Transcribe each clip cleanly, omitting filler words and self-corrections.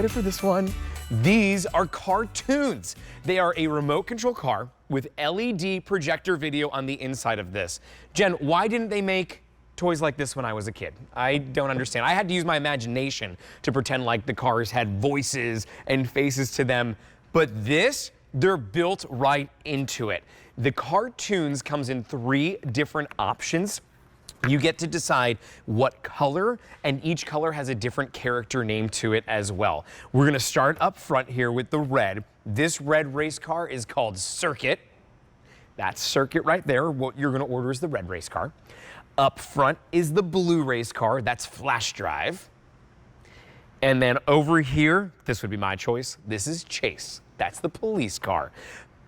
Ready for this one? These are CarToons. They are a remote control car with LED projector video on the inside of this. Jen, why didn't they make toys like this when I was a kid? I don't understand. I had to use my imagination to pretend like the cars had voices and faces to them. But this, they're built right into it. The CarToons comes in 3 different options. You get to decide what color, and each color has a different character name to it as well. We're gonna start up front here with the red. This red race car is called Circuit. That's Circuit right there. What you're gonna order is the red race car. Up front is the blue race car. That's Flash Drive. And then over here, this would be my choice. This is Chase. That's the police car.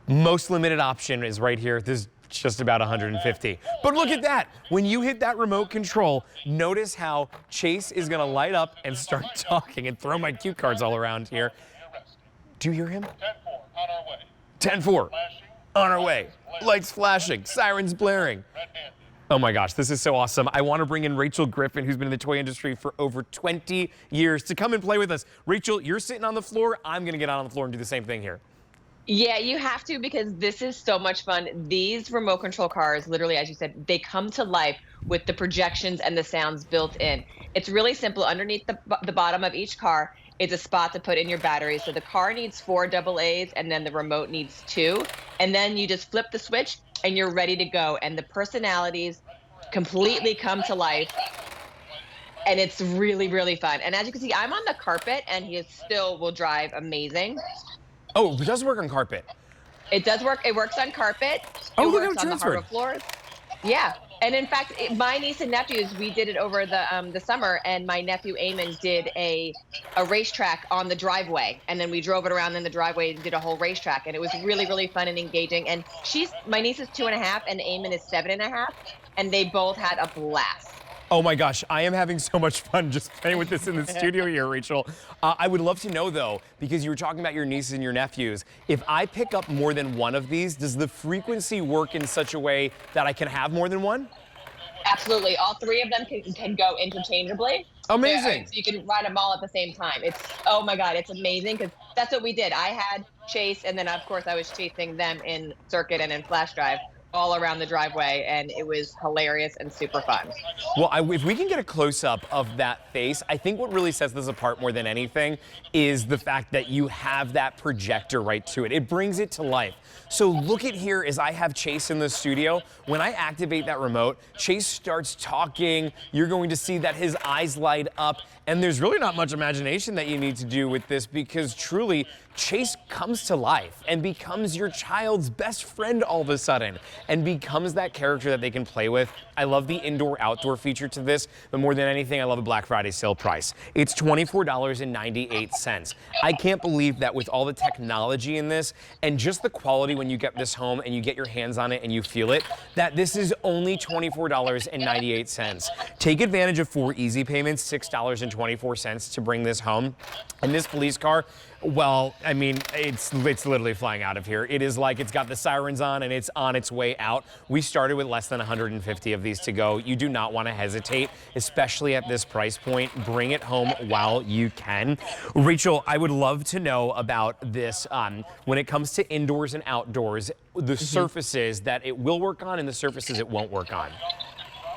Most limited option is right here. This is just about 150. But look at that. When you hit that remote control, notice how Chase is gonna light up and start talking and throw my cue cards all around here. Do you hear him? 10-4, on our way. 10-4, on our way. Lights flashing, sirens blaring. Oh my gosh, this is so awesome. I want to bring in Rachel Griffin, who's been in the toy industry for over 20 years, to come and play with us. Rachel, you're sitting on the floor. I'm gonna get out on the floor and do the same thing here. Yeah, you have to, because this is so much fun. These remote control cars, literally, as you said, they come to life with the projections and the sounds built in. It's really simple. Underneath the bottom of each car is a spot to put in your batteries. So the car needs 4 AA's, and then the remote needs 2. And then you just flip the switch and you're ready to go. And the personalities completely come to life. And it's really, really fun. And as you can see, I'm on the carpet, and he still will drive amazing. Oh, it does work on carpet. It does work. It works on carpet. Oh, it look how works it on the hardwood floors. Yeah. And in fact, my niece and nephews, we did it over the summer, and my nephew Eamon did a racetrack on the driveway, and then we drove it around in the driveway and did a whole racetrack, and it was really, really fun and engaging. And my niece is 2.5, and Eamon is 7.5, and they both had a blast. Oh my gosh, I am having so much fun just playing with this in the studio here, Rachel. I would love to know though, because you were talking about your nieces and your nephews, if I pick up more than one of these, does the frequency work in such a way that I can have more than one? Absolutely. All 3 of them can go interchangeably. Amazing. So you can ride them all at the same time. Oh my God, it's amazing, because that's what we did. I had Chase, and then of course I was chasing them in Circuit and in Flash Drive all around the driveway, and it was hilarious and super fun. Well, if we can get a close-up of that face, I think what really sets this apart more than anything is the fact that you have that projector right to it. It brings it to life. So look at here as I have Chase in the studio. When I activate that remote, Chase starts talking. You're going to see that his eyes light up, and there's really not much imagination that you need to do with this, because truly, Chase comes to life and becomes your child's best friend all of a sudden, and becomes that character that they can play with. I love the indoor-outdoor feature to this, but more than anything, I love a Black Friday sale price. It's $24.98. I can't believe that with all the technology in this, and just the quality when you get this home and you get your hands on it and you feel it, that this is only $24.98. Take advantage of 4 easy payments, $6.24 to bring this home. And this police car, well, I mean, it's literally flying out of here. It is like it's got the sirens on and it's on its way out. We started with less than 150 of these to go. You do not want to hesitate, especially at this price point. Bring it home while you can. Rachel, I would love to know about this when it comes to indoors and outdoors, the surfaces that it will work on and the surfaces it won't work on.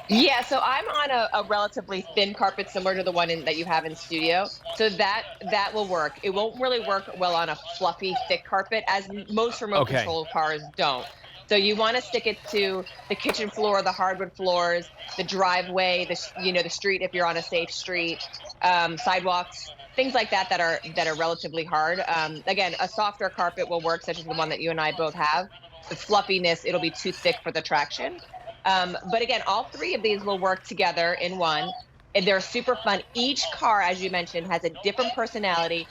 Yeah, so I'm on a relatively thin carpet, similar to the one that you have in studio. So that will work. It won't really work well on a fluffy, thick carpet, as most remote control cars don't. So you want to stick it to the kitchen floor, the hardwood floors, the driveway, the street if you're on a safe street, sidewalks, things like that are relatively hard. Again, a softer carpet will work, such as the one that you and I both have. The fluffiness, it'll be too thick for the traction. But again, all 3 of these will work together in one, and they're super fun. Each car, as you mentioned, has a different personality,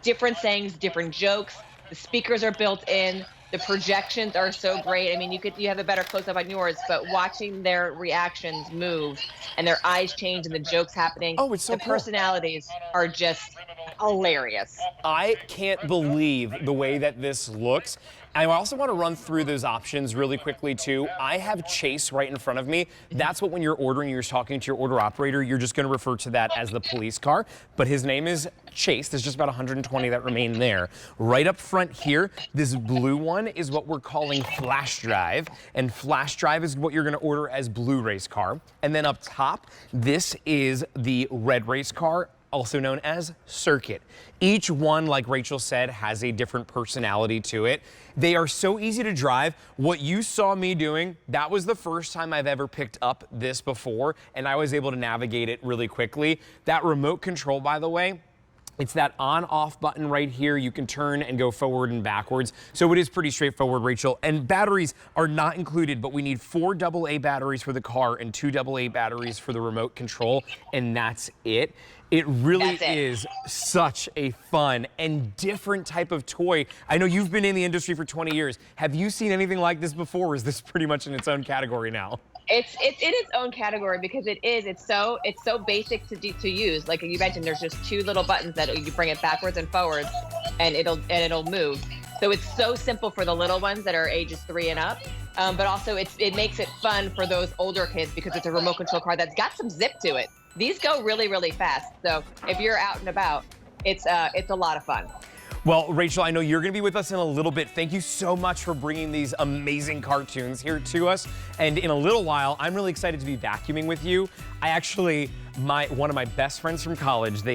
different sayings, different jokes. The speakers are built in. The projections are so great. I mean, you have a better close up on yours, but watching their reactions move and their eyes change and the jokes happening, Oh, it's so the cool. personalities are just hilarious. I can't believe the way that this looks. I also want to run through those options really quickly too. I have Chase right in front of me. That's what when you're ordering, you're talking to your order operator, you're just going to refer to that as the police car. But his name is Chase. There's just about 120 that remain there. Right up front here, this blue one is what we're calling Flash Drive. And Flash Drive is what you're going to order as blue race car. And then up top, this is the red race car, also known as Circuit. Each one, like Rachel said, has a different personality to it. They are so easy to drive. What you saw me doing, that was the first time I've ever picked up this before, and I was able to navigate it really quickly. That remote control, by the way, it's that on-off button right here. You can turn and go forward and backwards. So it is pretty straightforward, Rachel. And batteries are not included, but we need 4 AA batteries for the car and 2 AA batteries for the remote control, and that's it. It really is such a fun and different type of toy. I know you've been in the industry for 20 years. Have you seen anything like this before, or is this pretty much in its own category now? It's in its own category because it's so basic to use. Like you mentioned, there's just 2 little buttons that you bring it backwards and forwards, and it'll move. So it's so simple for the little ones that are ages 3 and up. But also it makes it fun for those older kids because it's a remote control car that's got some zip to it. These go really, really fast. So if you're out and about, it's a lot of fun. Well, Rachel, I know you're going to be with us in a little bit. Thank you so much for bringing these amazing cartoons here to us. And in a little while, I'm really excited to be vacuuming with you. One of my best friends from college,